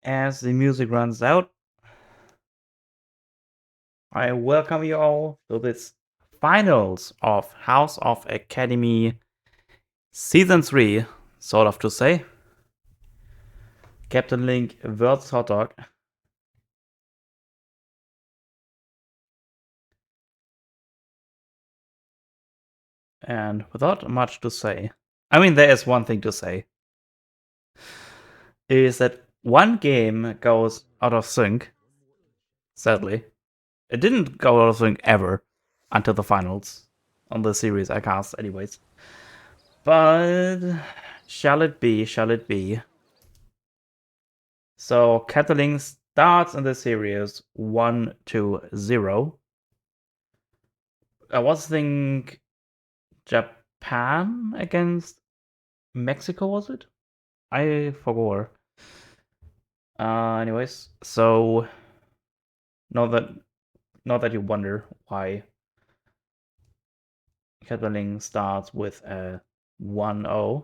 as the music runs out, I welcome you all to this finals of House of Academy Season 3, sort of to say. Cptlink vs Hotdog. And without much to say, I mean, there is one thing to say, is that one game goes out of sync, sadly. It didn't go out of sync ever until the finals on the series I cast anyways. But shall it be, shall it be? So Cptlink starts in the series 1-0. I was thinking Japan against Mexico, was it? I forgot. Anyways, so not that you wonder why Cptlink starts with a 1-0.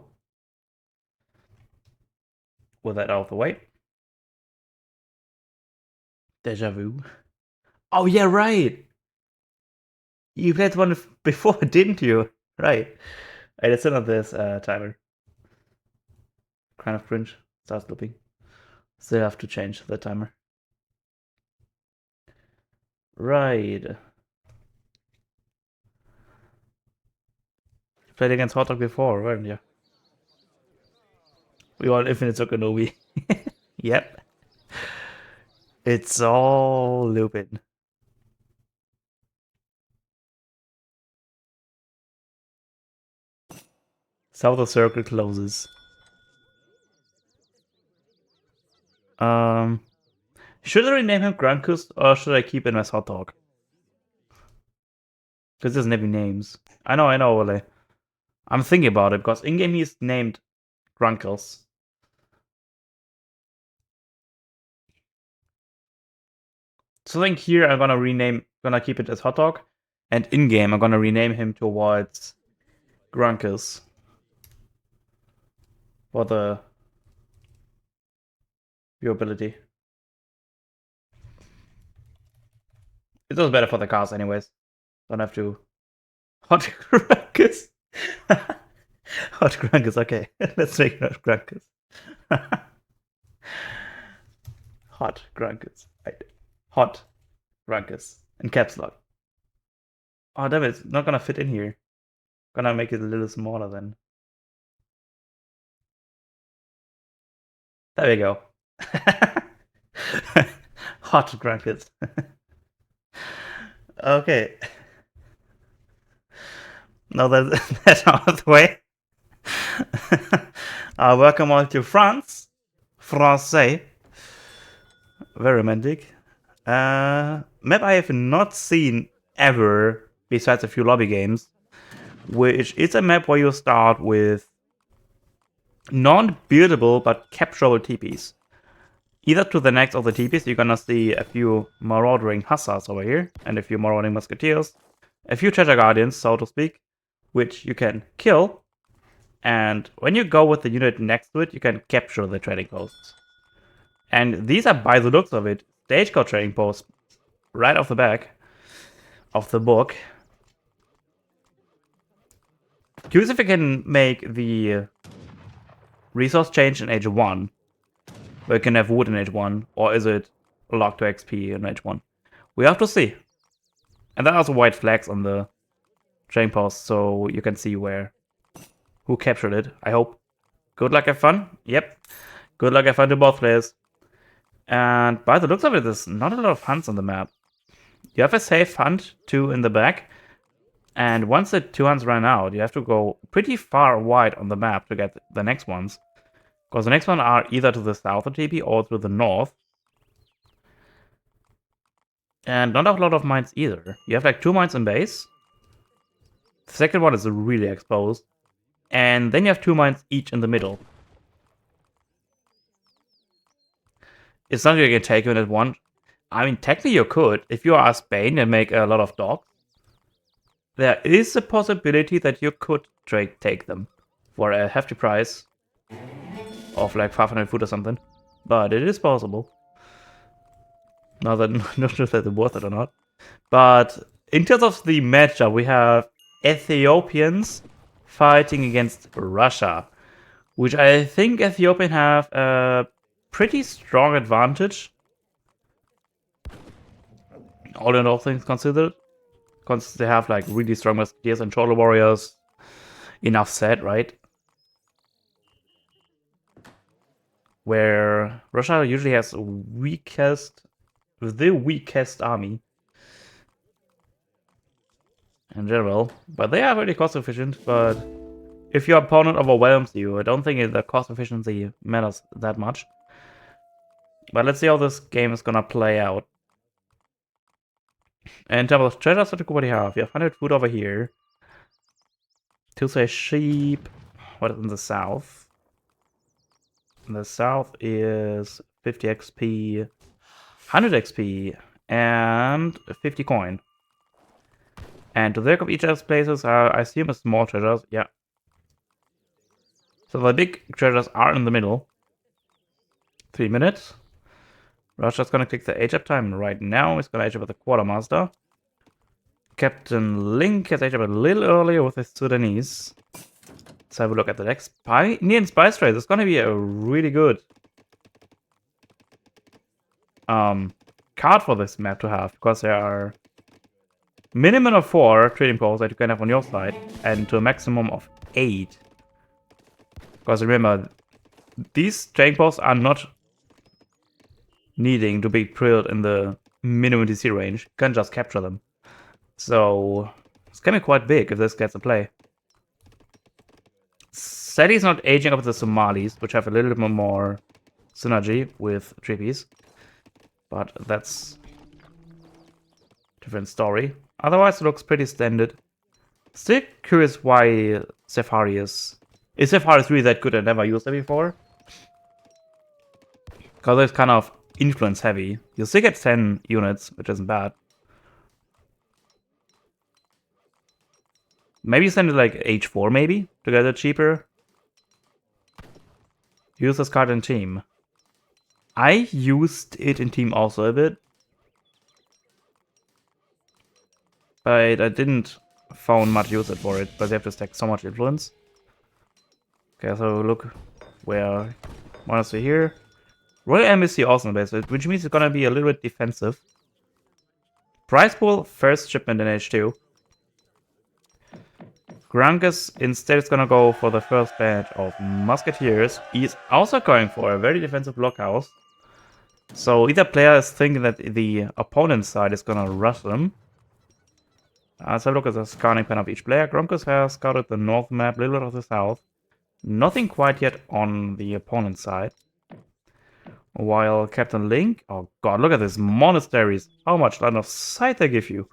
With that out of the way. Deja vu. Oh yeah, right. You played one before, didn't you? Right. It's still on this timer. Kind of cringe. Starts looping. Still have to change the timer. Right. You played against Hotdog before, weren't you? We want Infinite Sokonomi. Yep. It's all looping. So the circle closes. Should I rename him Grunkus or should I keep him as Hotdog? Because he doesn't have any names. I know, Ole. I'm thinking about it because in game he's named Grunkles. So I think here I'm gonna keep it as Hotdog, and in game I'm gonna rename him towards Grunkus for the viewability. It does better for the cast anyways. Don't have to. Hot Grunkus. Hot Grunkus, okay. Let's make it Hot Grunkus. Hot Grunkus. Right. Hot Grunkus. In caps lock. Oh damn it, it's not gonna fit in here. Gonna make it a little smaller then. There we go. Hot Grunkus. Okay. Now that that's out of the way. Welcome all to France. Francais. Very romantic. Map I have not seen ever, besides a few lobby games, which is a map where you start with non-buildable but capturable TPs. Either to the next of the TPs, you're gonna see a few marauding hussars over here, and a few marauding musketeers, a few treasure guardians, so to speak, which you can kill. And when you go with the unit next to it, you can capture the trading posts. And these are, by the looks of it, stagecoach trading posts right off the back of the book. Curious if you can make the resource change in age 1, where you can have wood in age 1, or is it locked to XP in age 1? We have to see. And there are also white flags on the trading post, so you can see who captured it, I hope. Good luck, have fun. Yep. Good luck, have fun to both players. And by the looks of it, there's not a lot of hunts on the map. You have a safe hunt, 2 in the back. And once the 2 hunts run out, you have to go pretty far wide on the map to get the next ones. Because the next one are either to the south of TP or to the north. And not a lot of mines either. You have like 2 mines in base. The second one is really exposed. And then you have 2 mines each in the middle. It's not like you can take it at once. I mean, technically you could. If you are Spain and make a lot of dogs, there is a possibility that you could take them for a hefty price of like 500 food or something. but it is possible. Not sure if that's worth it or not. But in terms of the matchup, we have Ethiopians fighting against Russia, which I think Ethiopian have a pretty strong advantage. All in all things considered. Because they have like really strong musketeers and total warriors. Enough said, right? Where Russia usually has the weakest army in general. But they are really cost efficient. But if your opponent overwhelms you, I don't think the cost efficiency matters that much. But let's see how this game is gonna play out. And in terms of treasures, what do we have? We have 100 food over here. To say sheep. What is in the south? In the south is 50 XP, 100 XP, and 50 coin. And to the back of each of those places, I assume is small treasures. Yeah. So the big treasures are in the middle. 3 minutes. Russia's gonna click the age up time right now. It's gonna age up with the quartermaster. Cptlink has aged up a little earlier with his Sudanese. Let's have a look at the next Indian spice trade. It's gonna be a really good card for this map to have, because there are minimum of 4 trading posts that you can have on your side, and to a maximum of 8. Because remember, these trading posts are not needing to be drilled in the minimum DC range. You can just capture them. So it's gonna be quite big if this gets a play. Sadly, it's not aging up with the Somalis, which have a little bit more synergy with Trippies. But that's a different story. Otherwise, it looks pretty standard. Still curious why Safari is... Is Safari 3 that good? I never used it before. Because it's kind of influence heavy. You still get 10 units, which isn't bad. Maybe send it like H4 maybe, to get it cheaper. Use this card in team. I used it in team also a bit. But I didn't found much usage for it, but you have to stack so much influence. Okay, so look where monastery here. Royal Embassy also in the base, which means it's gonna be a little bit defensive. Prize pool, first shipment in H2. Grunkus instead is gonna go for the first batch of musketeers. He's also going for a very defensive blockhouse. So either player is thinking that the opponent's side is gonna rush them. Let's have a look at the scouting plan of each player. Grunkus has scouted the north map, a little bit of the south. Nothing quite yet on the opponent's side. While Cptlink, oh god, look at this monasteries. How much line of sight they give you.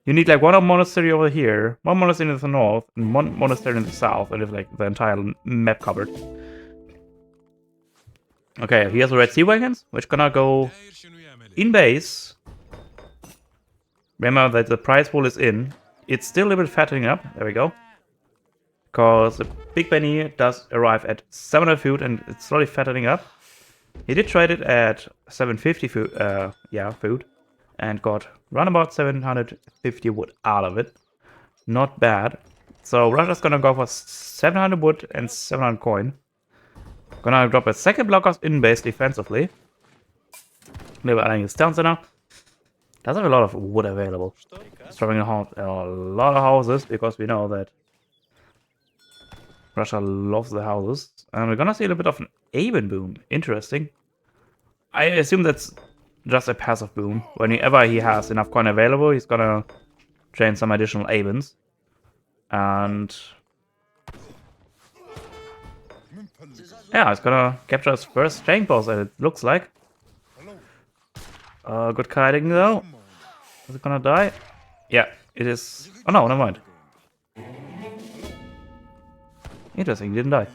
You need like one monastery over here, one monastery in the north, and one monastery in the south, and have like the entire map covered. Okay, here's the Red Sea Wagons, which gonna go in base. Remember that the prize pool is in. It's still a little bit fattening up. There we go. Because the Big Benny does arrive at 700 food and it's slowly fattening up. He did trade it at 750 food, food. And got around about 750 wood out of it. Not bad. So Russia's gonna go for 700 wood and 700 coin. Gonna drop a second blockhouse in base defensively. Maybe adding his town center. Does have a lot of wood available. Dropping a lot of houses because we know that Russia loves the houses. And we're gonna see a little bit of an Aben boom. Interesting. I assume that's just a passive boom. Whenever he has enough coin available, he's gonna train some additional Abens. And yeah, he's gonna capture his first training post, it looks like. Good kiting though. Is it gonna die? Yeah, it is. Oh no, never mind. Interesting, he didn't die.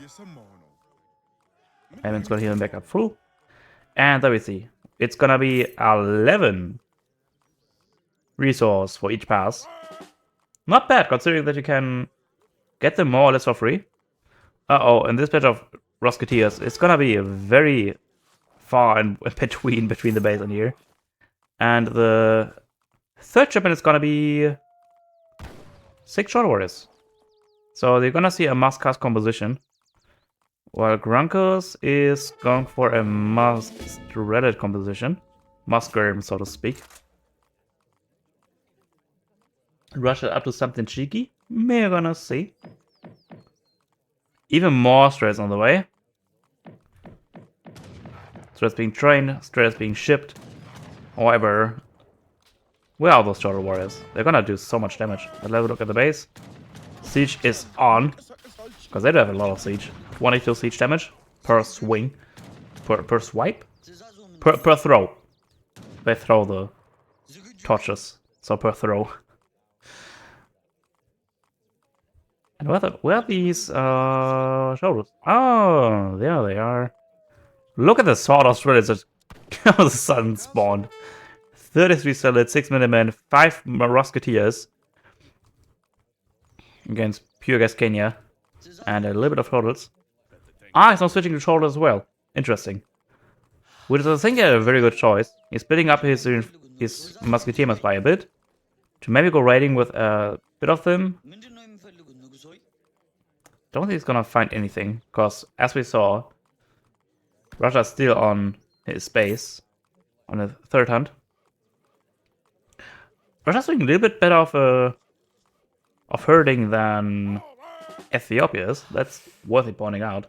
Evan's gonna heal him back up full. And there we see. It's gonna be 11 resource for each pass. Not bad, considering that you can get them more or less for free. Uh-oh, and this batch of Rosketeers, it's gonna be very far in between the base and here. And the third shipment is gonna be 6 short warriors. So they're gonna see a mask composition. While Grunkos is going for a Streletsy composition. Musker, so to speak. Russia up to something cheeky? We're gonna see. Even more stress on the way. Stress being trained, stress being shipped. However, where are those shorter warriors? They're gonna do so much damage. Let's have a look at the base. Siege is on. Because they do have a lot of siege. 22 siege damage per swing. Per swipe? Per throw. They throw the torches. So per throw. And where are these shoulders? Oh, there they are. Look at the sword of Streletsy that the sun spawned. 33 Streletsy, 6 Minutemen, 5 Musketeers against pure Gascania, and a little bit of turtles. Ah, he's now switching to shoulders as well. Interesting. Which is, I think, a very good choice. He's splitting up his Musketeers by a bit to maybe go raiding with a bit of them. Don't think he's gonna find anything, because as we saw, Russia's still on his base on the third hunt. Russia's doing a little bit better of herding than Ethiopia is. That's worth it pointing out.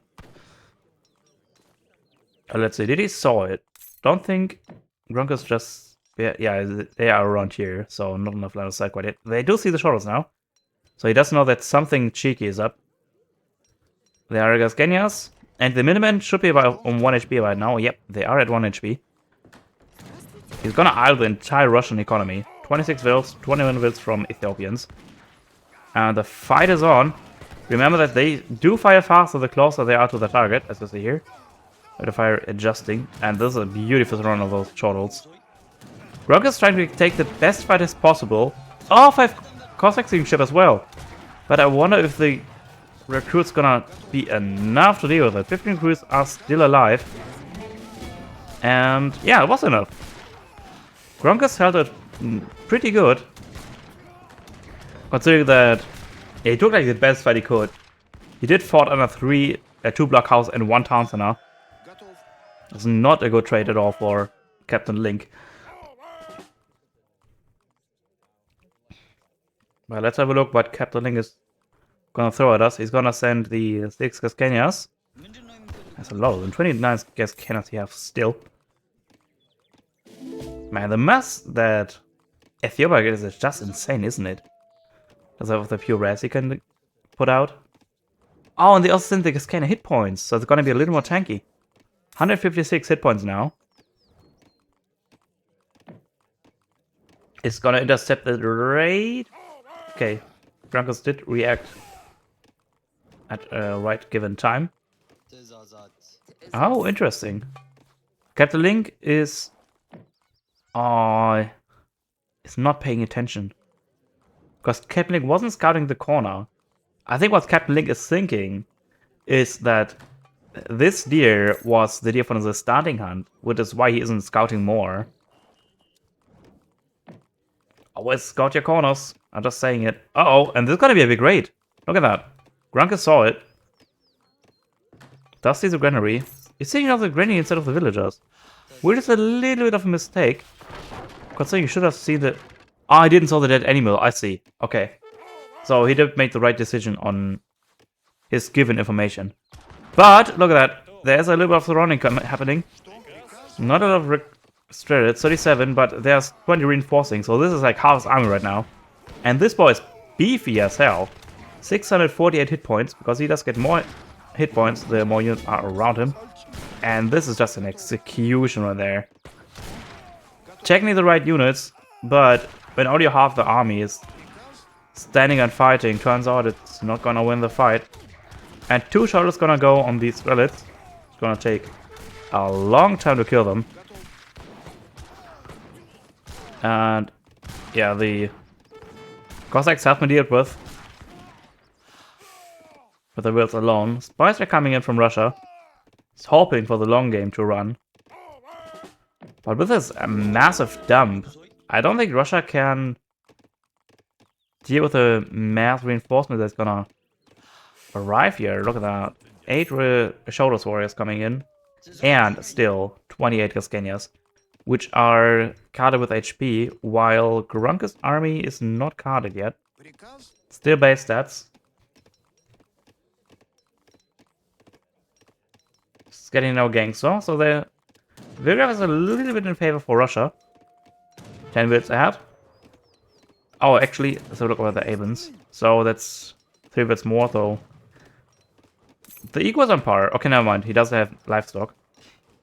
Let's see, did he saw it? Don't think Grunkos just... Yeah, they are around here, so not enough line of sight quite yet. They do see the shoulders now, so he does know that something cheeky is up. They are Gascanias, and the Minutemen should be about on 1 HP right now. Yep, they are at 1 HP. He's gonna idle the entire Russian economy. 26 vills, 21 vills from Ethiopians. And the fight is on. Remember that they do fire faster the closer they are to the target, as you see here. With the fire adjusting, and this is a beautiful run of those chortles. Grunkos is trying to take the best fight as possible. Oh, 5 Cossacks being shipped as well. But I wonder if the recruits gonna be enough to deal with it. 15 recruits are still alive. And yeah, it was enough. Grunkos held it pretty good. Considering that he took like the best fight he could. He did fought under 2 blockhouse and 1 town center. It's not a good trade at all for Cptlink. But let's have a look what Cptlink is gonna throw at us. He's gonna send the 6 Gascanias. That's a lot of them. 29 Gascanias he has still. Man, the mess that Ethiopia gets is just insane, isn't it? Because of the pure res he can put out. Oh, and they also send the Gascania hit points, so it's gonna be a little more tanky. 156 hit points now. It's gonna intercept the raid. Okay, Grunkos did react at a right given time. Oh, interesting. Cptlink is not paying attention. Because Cptlink wasn't scouting the corner. I think what Cptlink is thinking is that this deer was the deer from the starting hunt, which is why he isn't scouting more. Always scout your corners. I'm just saying it. Uh-oh, and this is gonna be a big raid. Look at that. Grunkos saw it. Does see the granary. He's taking out the granary instead of the villagers. Which is a little bit of a mistake. Considering you should have seen the... Oh, I didn't saw the dead animal. I see. Okay. So he did make the right decision on his given information. But, look at that. There's a little bit of surrounding happening. Not a lot of Streletsy, 37, but there's 20 reinforcing. So this is like half his army right now. And this boy is beefy as hell. 648 hit points, because he does get more hit points the more units are around him. And this is just an execution right there. Technically the right units, but when only half the army is standing and fighting, turns out it's not gonna win the fight. And 2 shots gonna go on these Streletsy. It's gonna take a long time to kill them. And yeah, the Cossacks have been dealt with the wills alone. Spies are coming in from Russia. It's hoping for the long game to run. But with this massive dump, I don't think Russia can deal with a mass reinforcement that's gonna arrive here. Look at that. 8 Shoulders Warriors coming in. And still 28 Gaskenias, which are carded with HP, while Grunkus' army is not carded yet. Still base stats. It's getting no gangster, so the Vilgraf is a little bit in favor for Russia. 10 bits ahead. Oh, actually, so look at the Avens. So that's 3 bits more, though. The eco is on par. Okay, never mind. He doesn't have livestock.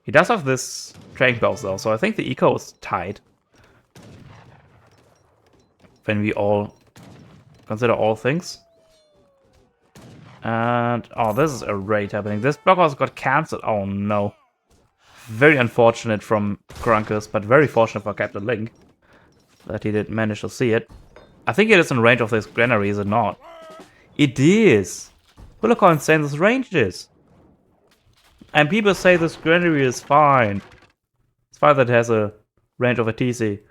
He does have this trading post, though, so I think the eco is tied. When we all consider all things. And, oh, this is a raid happening. This blockhouse got cancelled. Oh, no. Very unfortunate from Grunkus, but very fortunate for Cptlink that he did manage to see it. I think it is in range of this granary, is it not? It is! But look how insane this range is. And people say this granary is fine. It's fine that it has a range of a TC.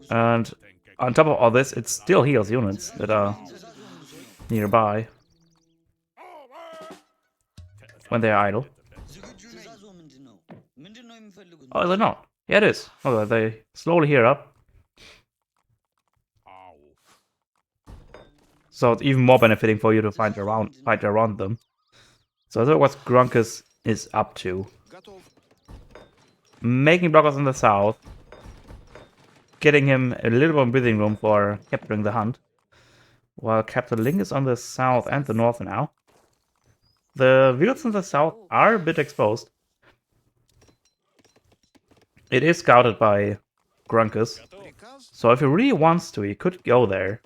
And on top of all this, it still heals units that are nearby when they are idle. Oh, is it not? Yeah, it is. Oh, they slowly heal up. So it's even more benefiting for you to fight around them. So that's what Grunkus is up to. Making blockers in the south. Getting him a little more breathing room for capturing the hunt. While Cptlink is on the south and the north now. The fields in the south are a bit exposed. It is scouted by Grunkus. So if he really wants to, he could go there.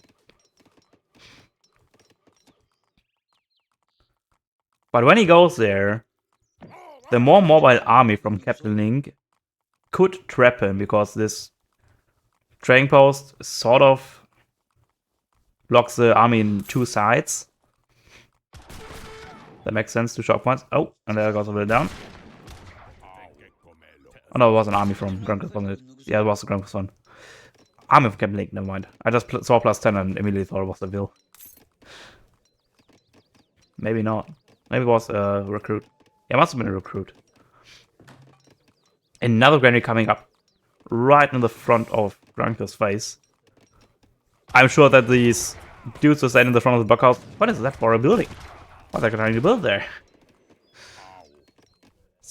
But when he goes there, the more mobile army from Cptlink could trap him, because this trading post sort of blocks the army in 2 sides. That makes sense, 2 shock points. Oh, and there goes a bit down. Oh no, it was an army from Grunkus, wasn't it? Yeah, it was the Grunkus one. Army of Cptlink, never mind. I just saw +10 and immediately thought it was the Vil. Maybe not. Maybe it was a recruit. Yeah, it must have been a recruit. Another granary coming up right in the front of Grunkus' face. I'm sure that these dudes who stand in the front of the blockhouse. What is that for a building? What are they trying to build there?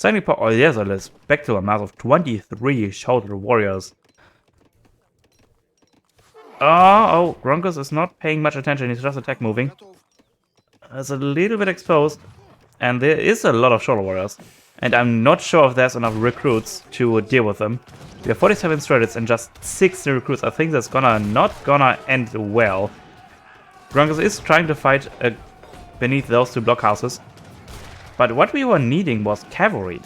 Oh yes, a spectacular mass of 23 shoulder warriors. Oh, Grunkus is not paying much attention, he's just attack moving. It's a little bit exposed, and there is a lot of shoulder warriors. And I'm not sure if there's enough recruits to deal with them. We have 47 Streletsy and just 60 recruits. I think that's not gonna end well. Grunkus is trying to fight beneath those 2 blockhouses. But what we were needing was cavalry.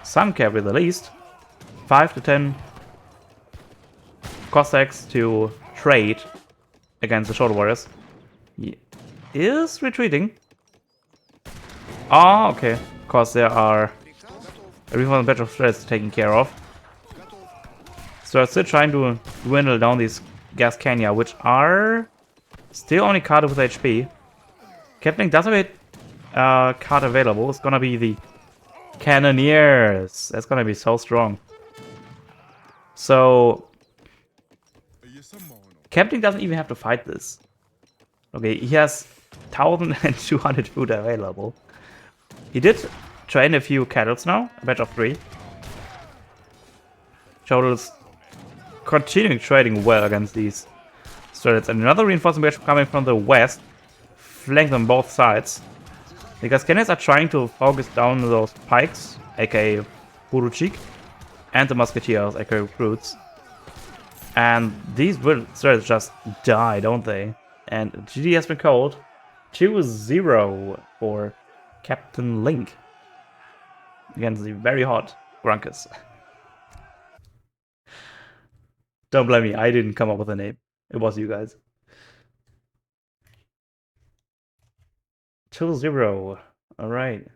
Some cavalry at least. 5 to 10 Cossacks to trade against the shoulder warriors. He is retreating. Oh, okay. Because there are a reinforcement batch of threats taken care of. So I'm still trying to dwindle down these Gaskenia, which are still only carded with HP. Cptlink does have a card available. It's gonna be the Cannoneers. That's gonna be so strong. So Cptlink doesn't even have to fight this. Okay, he has 1,200 food available. He did train a few cattles now, a batch of 3. Shoulder's continuing trading well against these Streletsy. And another reinforcement batch coming from the west, flanked on both sides. The Gaskenias are trying to focus down those pikes, aka Puruchik, and the musketeers, aka recruits. And these Streletsy just die, don't they? And GD has been called 2-0 for Cptlink against the very hot Grunkus. Don't blame me, I didn't come up with a name. It was you guys. 2-0. Alright.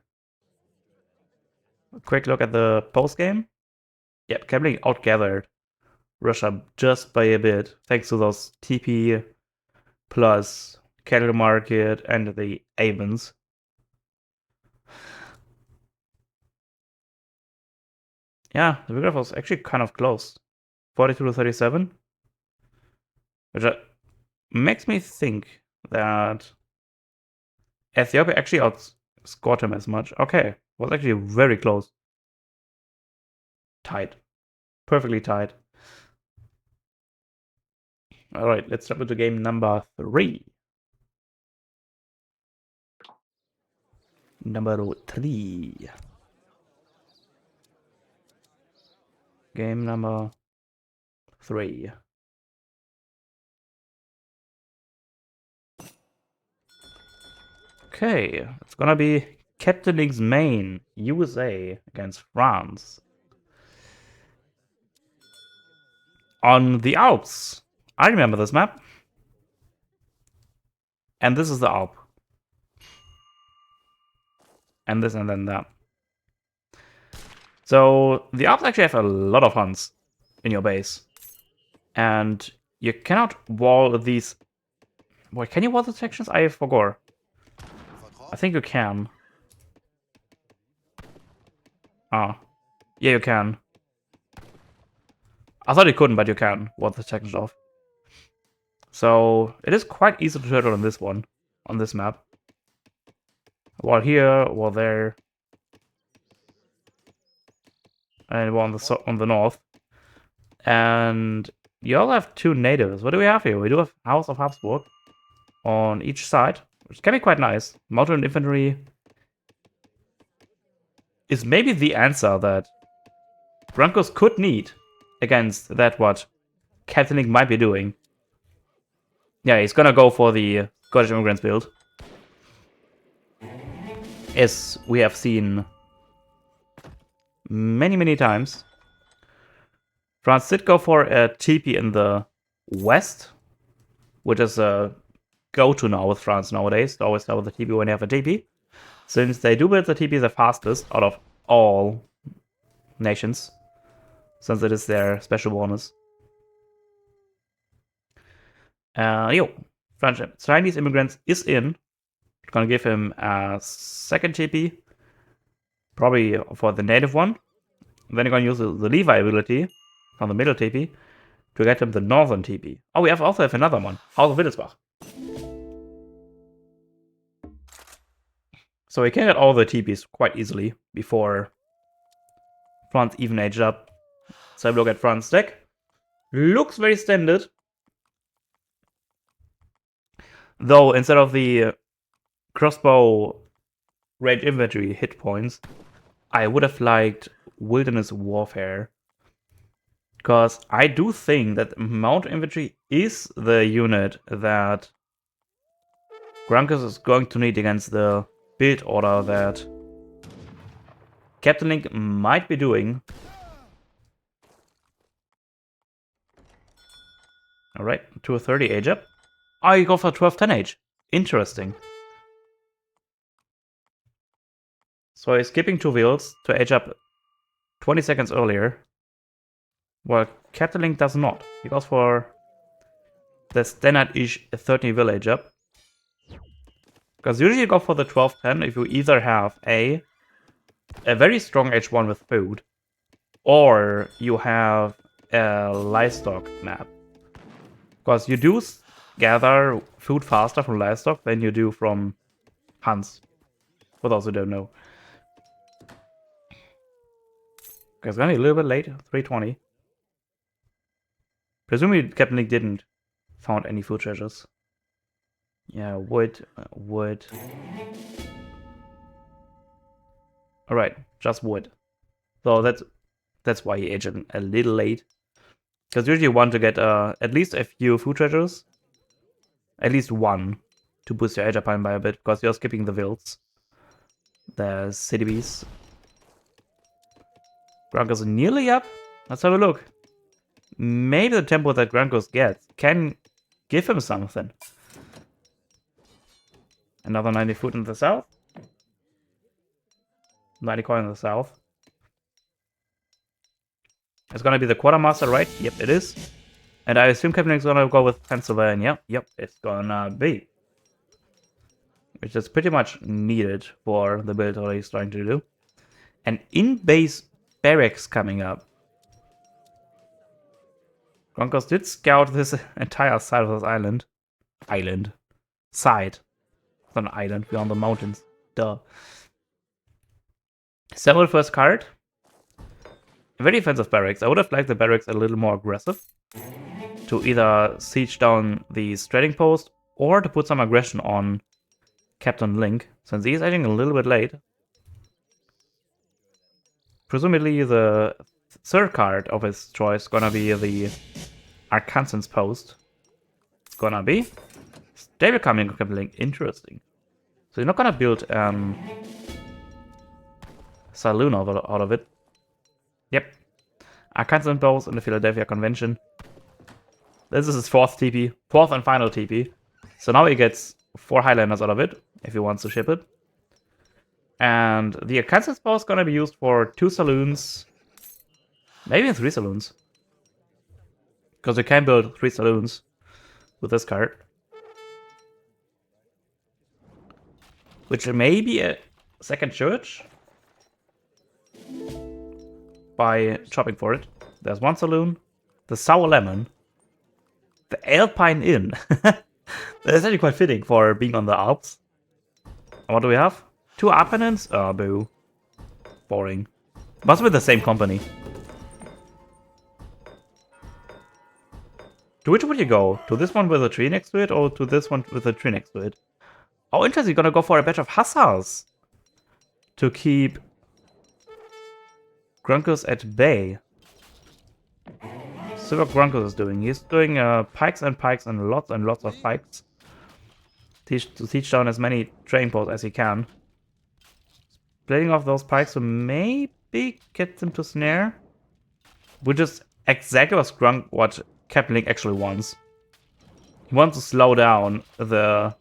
A quick look at the post game. Yep, Cptlink outgathered Russia just by a bit, thanks to those TP plus cattle market and the Avens. Yeah, the big graph was actually kind of close. 42 to 37. Which makes me think that Ethiopia actually outscored him as much. Okay, was actually very close. Tight. Perfectly tight. Alright, let's jump into game number 3. Number 3. Game number 3. Okay, it's gonna be Cptlink's main, USA against France. On the Alps. I remember this map. And this is the Alp. And this and then that. So the Alps actually have a lot of hunts in your base. And you cannot wall these. Wait, can you wall the sections? I forgot. I think you can. Ah. Yeah, you can. I thought you couldn't, but you can wall the sections off. So it is quite easy to turtle on this one, on this map. Wall here, wall there. And one on the north. And you all have 2 natives. What do we have here? We do have House of Habsburg on each side, which can be quite nice. Mounted infantry is maybe the answer that Brancos could need against that what Cptlink might be doing. Yeah, he's gonna go for the Scottish immigrants build. As we have seen many times. France did go for a TP in the west, which is a go-to now with France nowadays. They always start with the TP when you have a TP. Since they do build the TP the fastest out of all nations, since it is their special bonus. Chinese immigrants is in. Gonna give him a second TP, probably for the native one. Then you're gonna use the Levi ability from the middle TP to get him the northern TP. Oh, we also have another one, House of Wittelsbach. So we can get all the TPs quite easily before France even aged up. So have a look at France's deck. Looks very standard. Though instead of the crossbow range infantry hit points, I would have liked wilderness warfare. Because I do think that mounted infantry is the unit that Grankos is going to need against the build order that Cptlink might be doing. Alright, to a 30 age up. Oh, you go for 12-10 age. Interesting. So he's skipping 2 wheels to age up 20 seconds earlier. Well, Cptlink does not. He goes for the standard-ish 30 will age up. Because usually you go for the 12-10 if you either have a very strong H1 with food, or you have a livestock map. Because you do gather food faster from livestock than you do from hunts. For those who don't know. It's gonna be a little bit late, 3:20. Presumably Cptlink didn't found any food treasures. Yeah, wood. Alright, just wood. So that's why he aged a little late. Because usually you want to get at least a few food treasures. At least one to boost your age up by a bit, because you're skipping the wilds. The city bees. Grankos nearly up. Let's have a look. Maybe the tempo that Grankos gets can give him something. Another 90 food in the south. 90 coin in the south. It's gonna be the quartermaster, right? Yep, it is. And I assume Cplink's gonna go with Pennsylvania. Yep, it's gonna be. Which is pretty much needed for the build that he's trying to do. And in-base barracks coming up. Gronkos did scout this entire side of this island. Side. It's not an island, we're on the mountains. Duh. Several first card. Very defensive barracks. I would have liked the barracks a little more aggressive. To either siege down the trading post or to put some aggression on Captain Link, since he's acting a little bit late. Presumably the third card of his choice is gonna be the Arkansas post. It's gonna be stable coming of Captain Link. Interesting. So you're not gonna build saloon out of it. Yep. Arkansas post in the Philadelphia Convention. This is his fourth TP, fourth and final TP. So now he gets 4 Highlanders out of it, if he wants to ship it. And the Arkansas post is gonna be used for 2 saloons, maybe 3 saloons. Because you can build 3 saloons with this card. Which may be a second church by chopping for it. There's 1 saloon, the Sour Lemon, the Alpine Inn. That's actually quite fitting for being on the Alps. And what do we have? 2 Alpine Inns? Oh, boo. Boring. Must be the same company. To which would you go? To this one with a tree next to it, or to this one with a tree next to it? Oh, interesting. You're gonna go for a batch of hussars to keep Grunkos at bay. So what Grunkos is doing. He's doing pikes and lots of pikes. To siege down as many train posts as he can. Splitting off those pikes to maybe get them to snare. Which is exactly what Captain Link actually wants. He wants to slow down the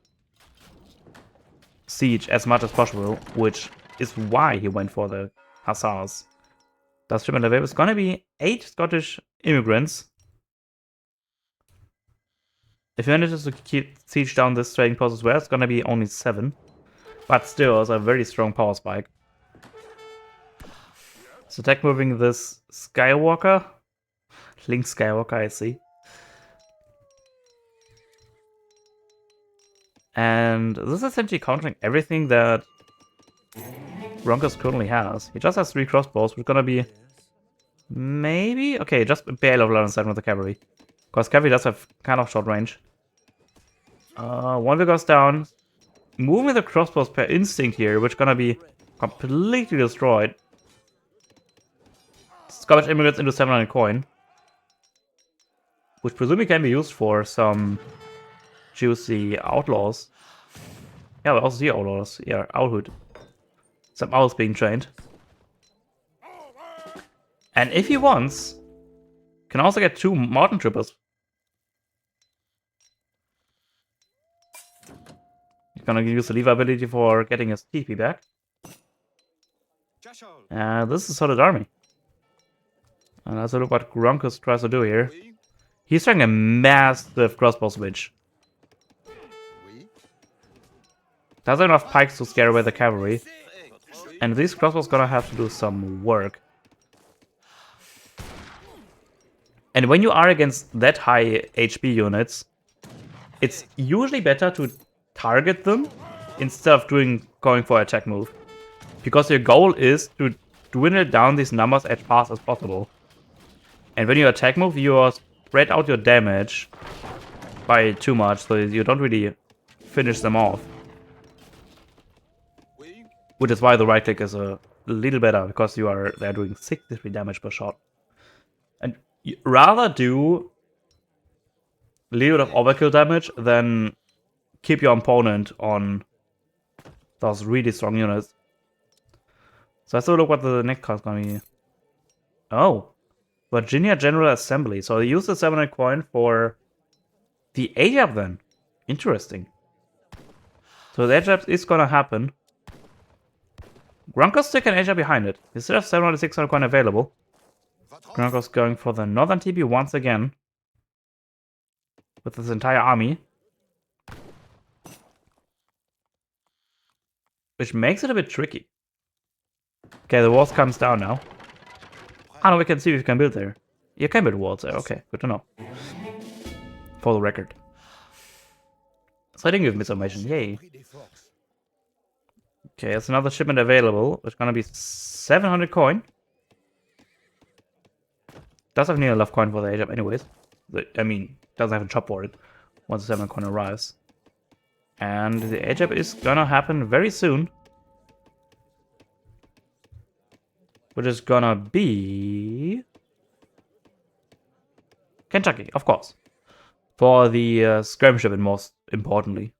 siege as much as possible, which is why he went for the hussars. That shipment available is gonna be 8 Scottish immigrants. If he manages to keep siege down this trading post as well, it's gonna be only 7. But still, it's a very strong power spike. So tech moving this Skywalker. Link Skywalker, I see. And this is essentially countering everything that Broncos currently has. He just has 3 crossbows, which are gonna be maybe... Okay, just barely level 7 with the cavalry. Because cavalry does have kind of short range. 1 wheel goes down. Moving the crossbows per instinct here, which is gonna be completely destroyed. Scottish immigrants into 700 coin. Which presumably can be used for some juicy outlaws. Yeah, but also the outlaws. Yeah, owlhood. Some owls being trained. And if he wants, can also get 2 mountain troopers. He's gonna use the lever ability for getting his TP back. This is a solid army. And let's look what Grunkos tries to do here. He's trying a massive crossbow switch. Doesn't have enough pikes to scare away the cavalry. And these crossbows gonna have to do some work. And when you are against that high HP units, it's usually better to target them instead of going for an attack move. Because your goal is to dwindle down these numbers as fast as possible. And when you attack move, you spread out your damage by too much, so you don't really finish them off. Which is why the right click is a little better, because they're doing 63 damage per shot. And you rather do a little bit of overkill damage than keep your opponent on those really strong units. So let's have a look what the next card is gonna be. Oh, Virginia General Assembly. So they use the 700 coin for the AJAP then. Interesting. So the AJAP is gonna happen. Grunkos stick an AJAP behind it. You still have 700 600 coin available. Gronkos going for the northern TP once again. With his entire army. Which makes it a bit tricky. Okay, the walls comes down now. Ah, no, we can see if we can build there. You can build walls there. Okay, good to know. For the record. So I didn't give misinformation. Yay. Okay, there's another shipment available. It's gonna be 700 coin. Does have nearly enough coin for the age up anyways. I mean, doesn't have a shop for it once the 700 coin arrives. And the age up is gonna happen very soon. Which is gonna be Kentucky, of course. For the skirmish shipment, most importantly.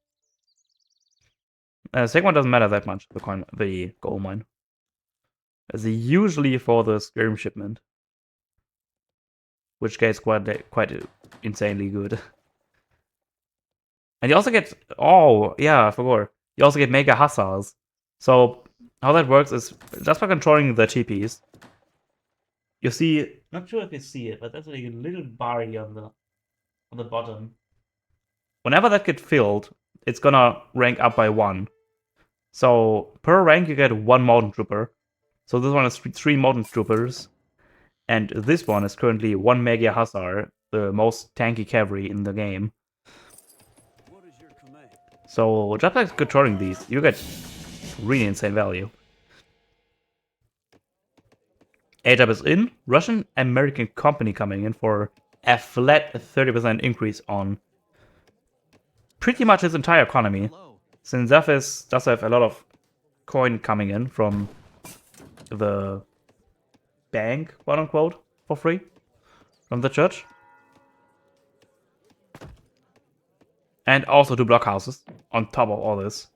Second one doesn't matter that much, the gold mine. As usually for the skirmish shipment. Which gets quite insanely good. And you also get, oh yeah, I forgot. You also get mega hussars. So how that works is just by controlling the TPs. You see, not sure if you see it, but there's like a little bar here on the bottom. Whenever that gets filled, it's gonna rank up by 1. So per rank you get 1 mountain trooper. So this one is 3 mountain troopers. And this one is currently 1 mega hussar, the most tanky cavalry in the game. So just by controlling these, you get really insane value. ATAP is in. Russian-American company coming in for a flat 30% increase on pretty much his entire economy. Since Zafis does have a lot of coin coming in from the bank, quote unquote, for free from the church. And also 2 blockhouses on top of all this.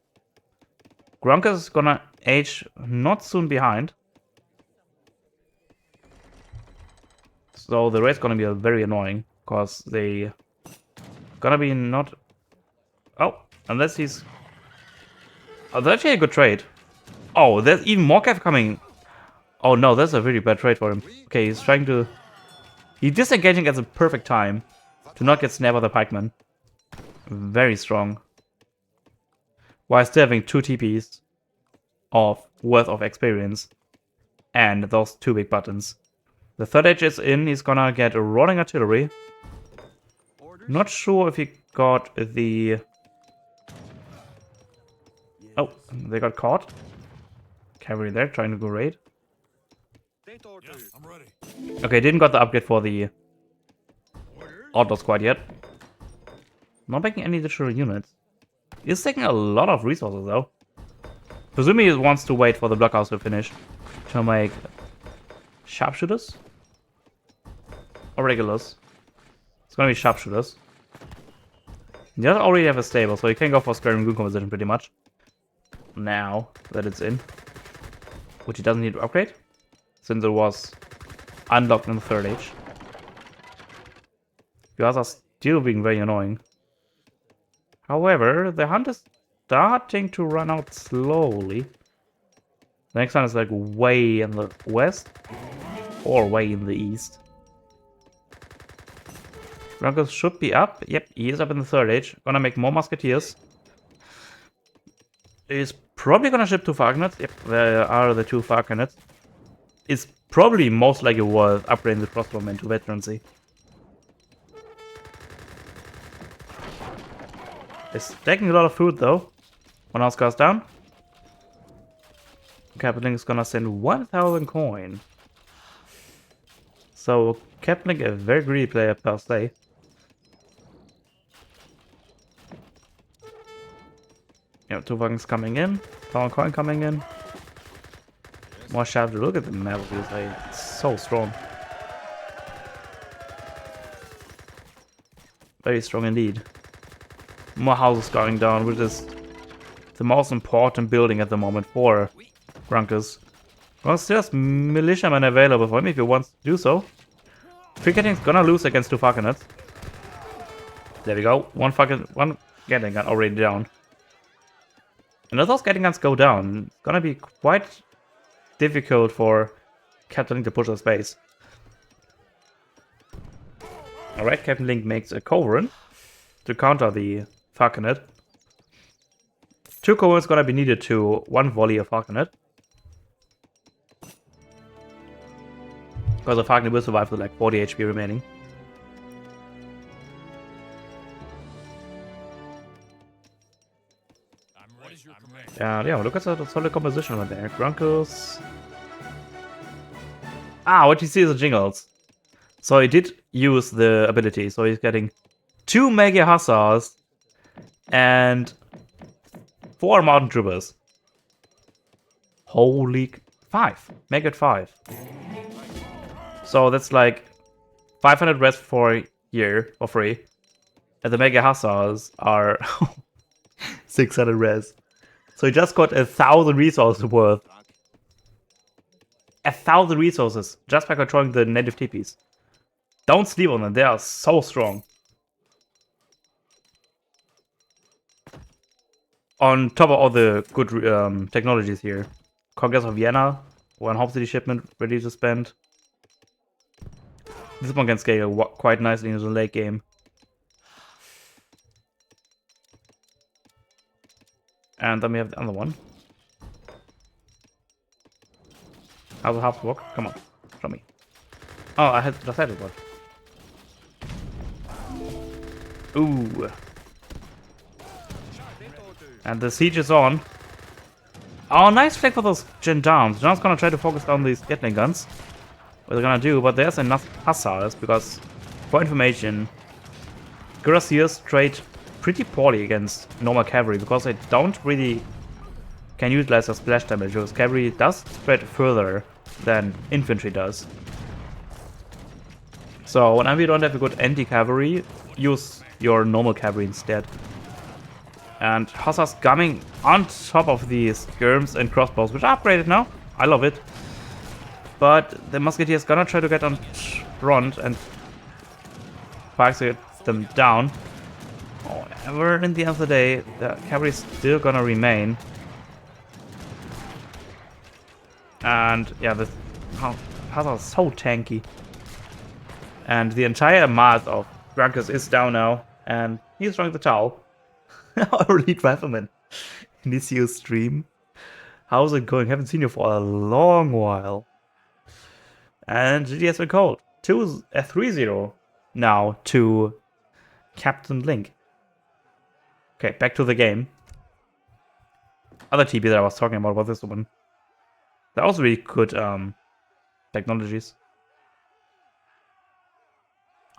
Gronk is gonna age not soon behind. So the raid's gonna be very annoying, because they gonna be not... Oh, unless he's... Oh, that's actually a good trade. Oh, there's even more cav coming. Oh no, that's a really bad trade for him. Okay, he's trying to... He's disengaging at the perfect time to not get snapped by the pikeman. Very strong. While still having 2 TPs of worth of experience. And those 2 big buttons. The third age is in, he's gonna get a rolling artillery. Not sure if he got the... Oh, they got caught. Cavalry there, trying to go raid. Okay, didn't got the upgrade for the Outlaw Squad yet. Not making any additional units. He's taking a lot of resources though. Presumably he wants to wait for the blockhouse to finish to make sharpshooters or regulars. It's gonna be sharpshooters. He doesn't already have a stable, so he can go for Square and Goon composition pretty much. Now that it's in. Which he doesn't need to upgrade, since it was unlocked in the third age. You guys are still being very annoying. However, the hunt is starting to run out slowly. The next one is like way in the west or way in the east. Broncos should be up. Yep, he is up in the third age. Gonna make more musketeers. Is probably gonna ship 2 Falconets. Yep, there are the 2 Falconets. It's probably most likely worth upgrading the crossbowmen to veterancy. It's taking a lot of food though. One house goes down. Cptlink is gonna send 1000 coin. So Cptlink a very greedy player per se. Yeah, 2 wagons coming in, 1000 coin coming in. More shaft. Look at the map, it's so strong. Very strong indeed. More houses going down, which is the most important building at the moment for Grunkers. Well, there's militiamen available for him if he wants to do so. Cricketing's gonna lose against 2 Falconets. There we go. One Gatling gun already down. And as those Gatling guns go down, it's gonna be quite difficult for Cptlink to push the space. Alright, Cptlink makes a Coverin to counter the Falconet. 2 Coverins gonna be needed to 1 volley of Falconet. Because the Falconet will survive with like 40 HP remaining. And yeah, look at the solid composition right there. Grunkles. Ah, what you see is the Jingles. So he did use the ability, so he's getting 2 Mega Hussars and 4 Mountain Troopers. Holy... 5. Make it 5. So that's like 500 res for a year for free. And the Mega Hussars are 600 res. So he just got 1,000 resources worth. 1,000 resources just by controlling the native TPs. Don't sleep on them, they are so strong. On top of all the good technologies here. Congress of Vienna, 1 Home City shipment ready to spend. This one can scale quite nicely into the late game. And then we have the other one. How's the half work? Come on, show me. Oh, I had just had it. What? Ooh. And the siege is on. Oh, nice flag for those gendarmes. Gendarmes gonna try to focus on these Gatling guns. What they're gonna do, but there's enough hussars because, for information, cuirassiers trade pretty poorly against normal cavalry because they don't really can utilize their splash damage, because cavalry does spread further than infantry does. So whenever you don't have a good anti-cavalry, use your normal cavalry instead. And hussars coming on top of these skirms and crossbows, which are upgraded now. I love it. But the musketeers gonna try to get on front and get them down. However, in the end of the day, the cavalry is still gonna remain. And yeah, the hussars are so tanky. And the entire mass of Grunkles is down now, and he's throwing the towel. Our lead rifleman in this year's stream. How's it going? Haven't seen you for a long while. And GG has been called. 3-0 now to Cptlink. Okay, back to the game. Other TP that I was talking about was this one. They're also really good technologies.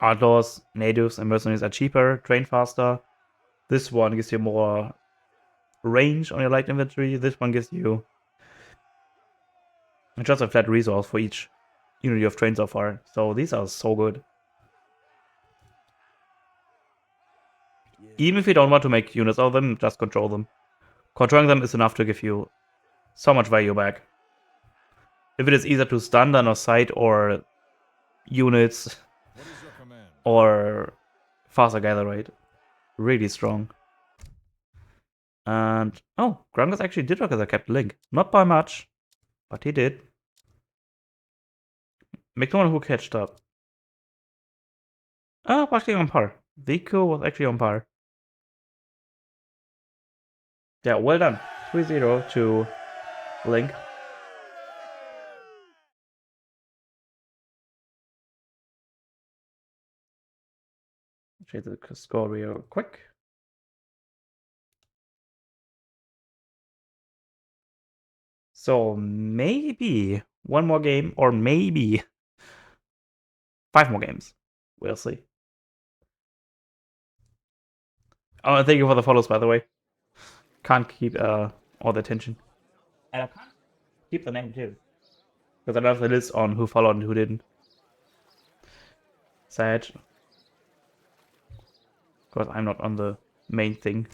Outlaws, natives, and mercenaries are cheaper, train faster. This one gives you more range on your light infantry. This one gives you just a flat resource for each unit you have trained so far. So these are so good. Even if you don't want to make units out of them, just control them. Controlling them is enough to give you so much value back. If it is easier to stun than or sight or units or faster gather rate. Really strong. And oh, Grunkles actually did work as a Cptlink. Not by much, but he did. Make the one who catched up. Oh, actually on par. Vico was actually on par. Yeah, well done. 3-0 to Link. Check the score real quick. So maybe 1 more game, or maybe 5 more games. We'll see. Oh, thank you for the follows, by the way. Can't keep all the attention. And I can't keep the name too. Because I don't have the list on who followed and who didn't. Sad. Because I'm not on the main thing.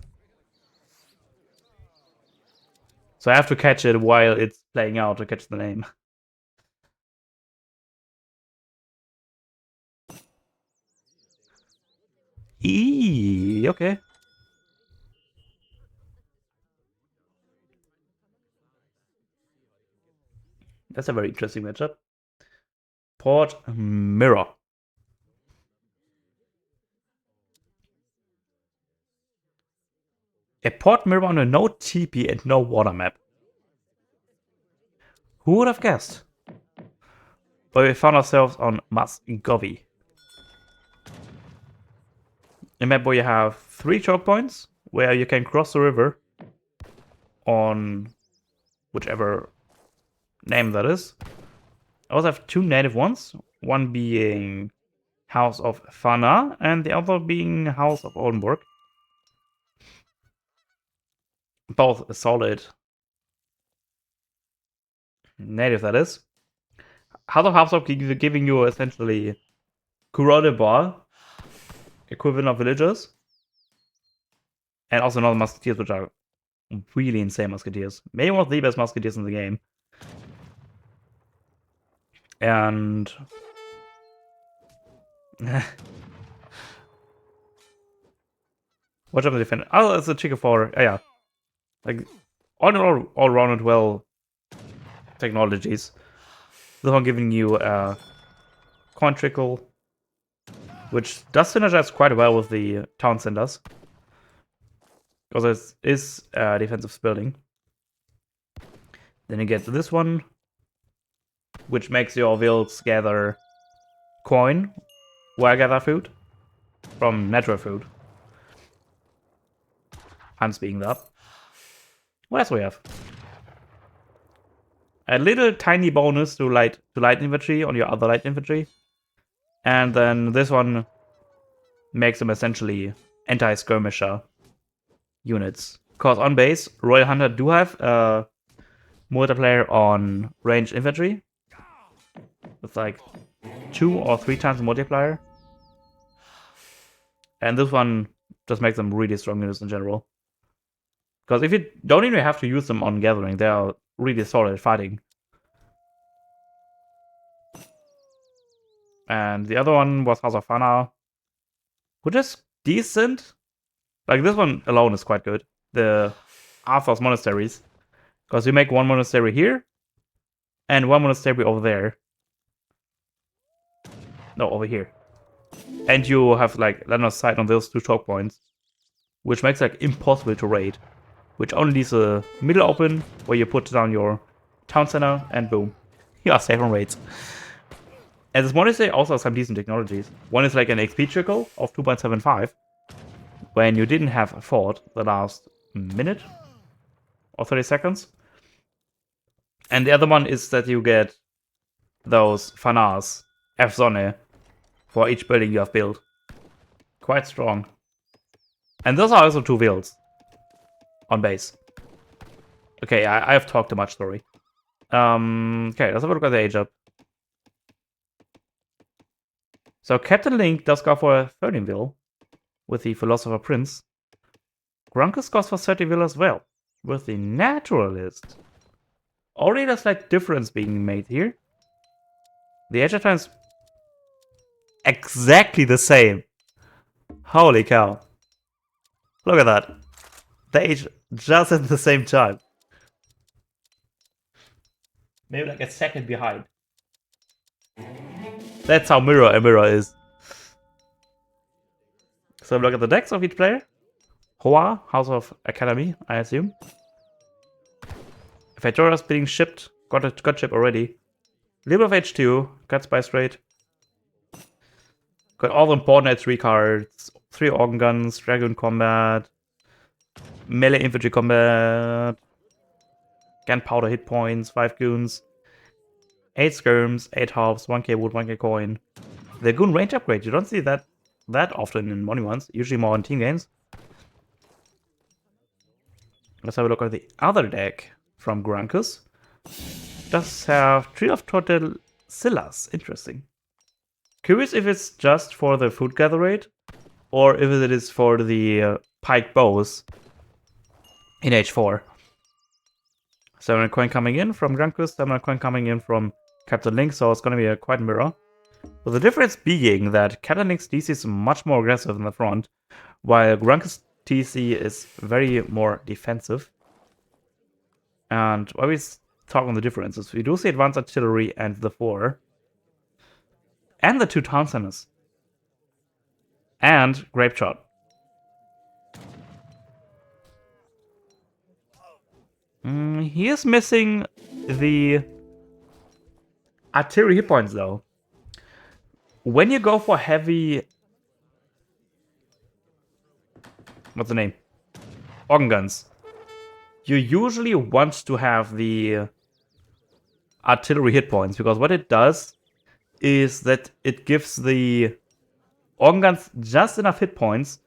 So I have to catch it while it's playing out to catch the name. Okay. That's a very interesting matchup. Port Mirror. A port mirror on a no TP and no water map. Who would have guessed? But we found ourselves on Muscovy. A map where you have 3 choke points, where you can cross the river on whichever name that is. I also have 2 native ones, one being House of Fana and the other being House of Oldenburg. Both solid native, that is. House of giving you essentially Kurode Bar, equivalent of villagers, and also another musketeers, which are really insane musketeers. Maybe one of the best musketeers in the game. And what of the defender? Oh, it's a Chica 4. Yeah. Like all rounded well technologies. This one giving you coin trickle, which does synergize quite well with the town centers. Because it is defensive building. Then you get this one, which makes your vills gather coin, where I gather food from natural food. Hence being that. What else do we have? A little tiny bonus to light infantry on your other light infantry, and then this one makes them essentially anti-skirmisher units. Because on base, Royal Hunter do have multiplayer on ranged infantry. It's like 2 or 3 times the multiplier. And this one just makes them really strong units in general. Because if you don't even have to use them on gathering, they are really solid at fighting. And the other one was House of Fana, which is decent. Like this one alone is quite good. The Arthur's monasteries. Because you make one monastery here, and one monastery over there. No, over here. And you have like line of sight on those 2 choke points, which makes it like impossible to raid. Which only leaves a middle open where you put down your town center, and boom, you are safe on raids. And this monastery also has some decent technologies. One is like an XP trickle of 2.75 when you didn't have a fort the last minute or 30 seconds. And the other one is that you get those Fanas, F-Sonne, for each building you have built. Quite strong. And those are also 2 vills on base. Okay, I have talked too much, sorry. Okay, let's have a look at the age up. So Cptlink does go for a 13 vil with the Philosopher Prince. Grunkus goes for 30 vil as well with the Naturalist. Already there's like difference being made here. The age up time is exactly the same. Holy cow. Look at that. They age just at the same time. Maybe like a second behind. That's how mirror a mirror is. So look at the decks of each player. Hoa, House of Academy, I assume. Fatora's being shipped. Got shipped already. Libra of H2, got Spy Straight. Got all the important H3 cards. 3 Organ Guns, Dragoon Combat, Melee Infantry Combat, Gunpowder Hit Points, 5 Goons, 8 Skirms, 8 Halves, 1k wood, 1k coin. The Goon range upgrade, you don't see that often in Money ones, usually more in team games. Let's have a look at the other deck from Grunkus. Does have Tree of Tortillas. Interesting. Curious if it's just for the food gather rate, or if it is for the pike bows in H4. 7 coin coming in from Grunkus, 7 coin coming in from Cptlink, so it's going to be a quite mirror. But the difference being that Cptlink's DC is much more aggressive in the front, while Grunkus' TC is very more defensive. And while we talk on the differences, we do see advanced artillery and the 4. And the 2 town centers. And Grape Shot. He is missing the artillery hit points though. When you go for heavy... What's the name? Organ guns. You usually want to have the artillery hit points, because what it does is that it gives the organ guns just enough hit points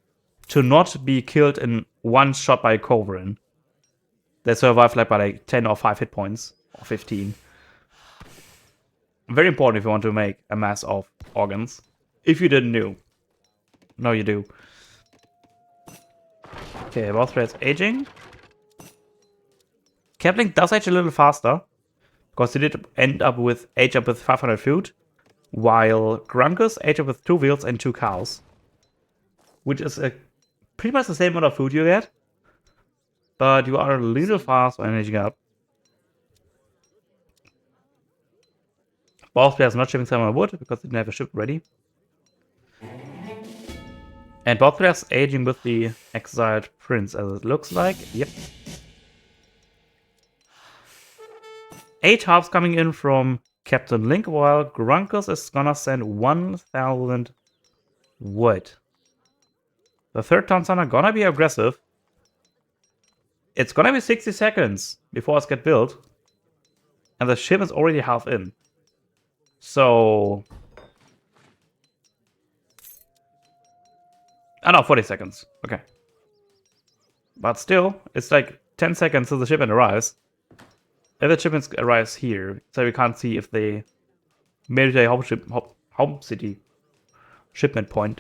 to not be killed in one shot by a Covrin. They survive like by like 10 or 5 hit points, or 15. Very important if you want to make a mass of organs. If you didn't know. No, you do. Okay, both threads aging. Cptlink does age a little faster, because he did end up with age up with 500 food, while Grunkus age up with 2 wheels and 2 cows, which is a pretty much the same amount of food you get, but you are a little fast on aging up. Both players not shipping some wood because they didn't have a ship ready. And both players aging with the exiled prince, as it looks like. Yep. 8 halves coming in from Cptlink, while Grunkus is gonna send 1,000 wood. The third town center gonna be aggressive. It's gonna be 60 seconds before it's get built. And the ship is already half in. So... Oh no, 40 seconds. Okay. But still, it's like 10 seconds till the shipment arrives. If the shipment arrives here, so we can't see if the military home city shipment point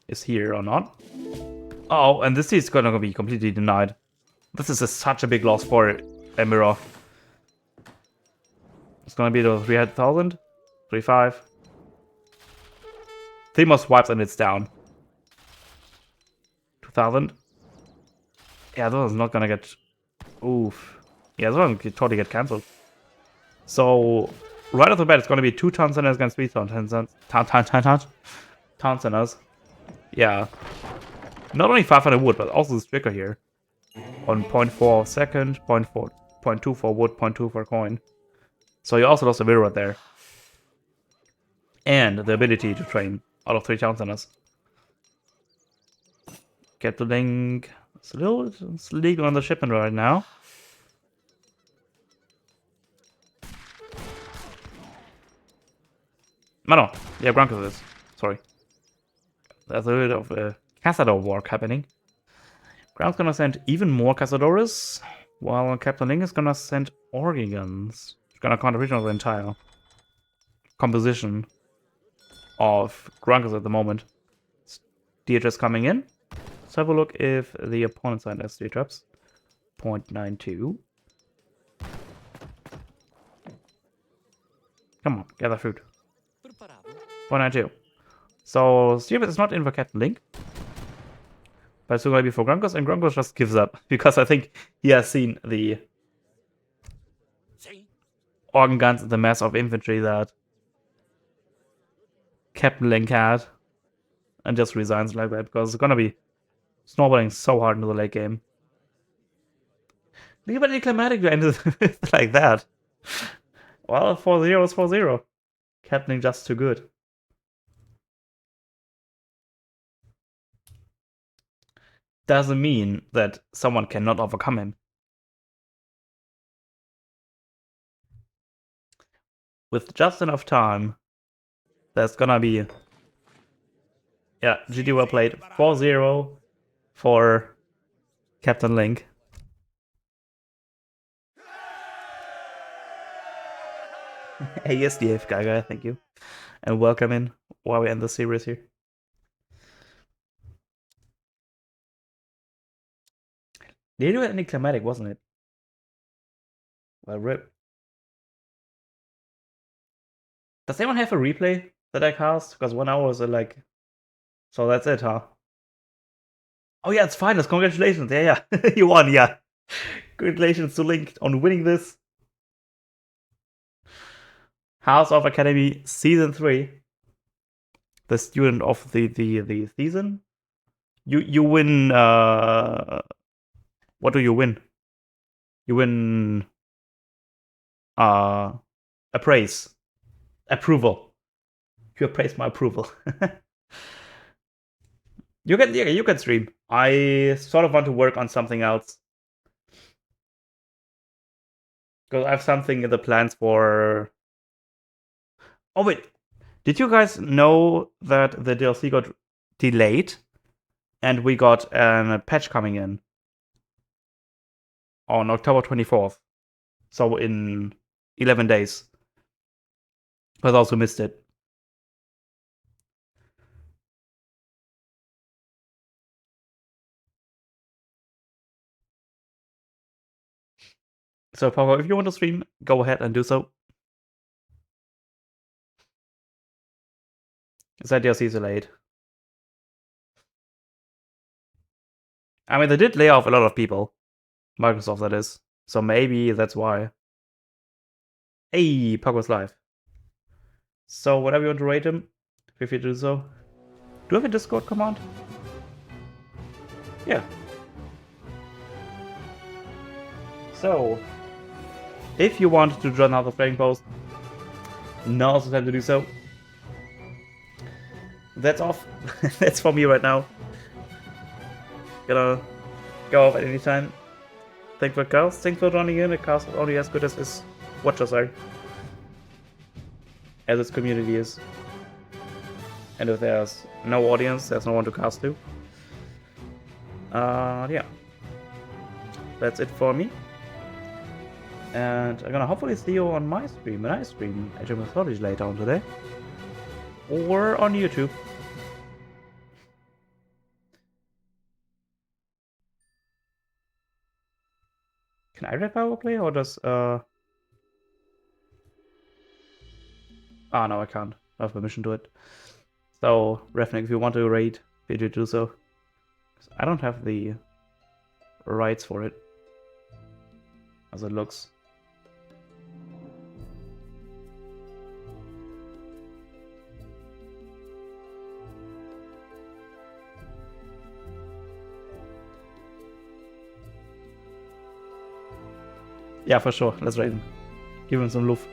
is here or not. Oh, and this is gonna be completely denied. This is such a big loss for Emirov. It's gonna be the 300,000, 3.5. 3 more swipes and it's down. 2,000. Yeah, that one's not gonna get... Oof. Yeah, this one could totally get cancelled. So, right off the bat, it's gonna be 2 town centers against 3 town centers. Yeah. Not only 500 wood, but also this trigger here. On 0.4 second, 0.2 for wood, 0.2 for coin. So you also lost a mirror there. And the ability to train out of 3 town centers. Cptlink. It's a little legal on the shipment right now. No. Yeah, Grunkus is. Sorry. There's a bit of a Cazador war happening. Ground's gonna send even more Cazadores, while Cptlink is gonna send Organs. It's gonna contribution of the entire composition of Grunkus at the moment. DHS coming in. Let's have a look if the opponent side has 3 traps. 0.92. Come on, gather food. 0.92. So, Stupid is not in for Cptlink. But it's still going to be for Grunkus, and Grunkus just gives up. Because I think he has seen the organ guns and the mass of infantry that Cptlink had. And just resigns like that, because it's going to be snowballing so hard into the late game. Look at the climatic to end it like that. Well, 4-0 is 4-0. Cptlink just too good. Doesn't mean that someone cannot overcome him. With just enough time, there's gonna be... Yeah, GG well played. 4-0 for Cptlink. ASDF Gaga, thank you. And welcome in while we end the series here. They do any climatic, wasn't it? Well, rip. Does anyone have a replay that I cast? Because 1 hour is like... So that's it, huh? Oh yeah, it's finals. Congratulations. Yeah. You won, yeah. Congratulations to Link on winning this. House of Academy Season 3. The student of the season. You win... What do you win? You win appraise. Approval. You appraise my approval. You can stream. I sort of want to work on something else. Because I have something in the plans for... Oh wait, did you guys know that the DLC got delayed? And we got a patch coming in on October 24th. So in 11 days. But I also missed it. So, Power, if you want to stream, go ahead and do so. That DLC is delayed. I mean, they did lay off a lot of people. Microsoft, that is. So maybe that's why. Hey, Power's live. So, whatever you want to rate him, feel free to do so. Do you have a Discord command? Yeah. So, if you want to join another playing post, now's the time to do so. That's off. That's for me right now. Gonna go off at any time. Thanks for cast. Thanks for joining in. The cast is only as good as its watchers are. As its community is. And if there's no audience, there's no one to cast to. Yeah. That's it for me. And I'm gonna hopefully see you on my stream, when I stream Age of Mythology later on today. Or on YouTube. Can I read power play or does no, I can't. I have permission to it. So, Refnik, if you want to raid, feel free to do so. I don't have the rights for it. As it looks. Yeah, for sure. Let's raid him. Give him some love.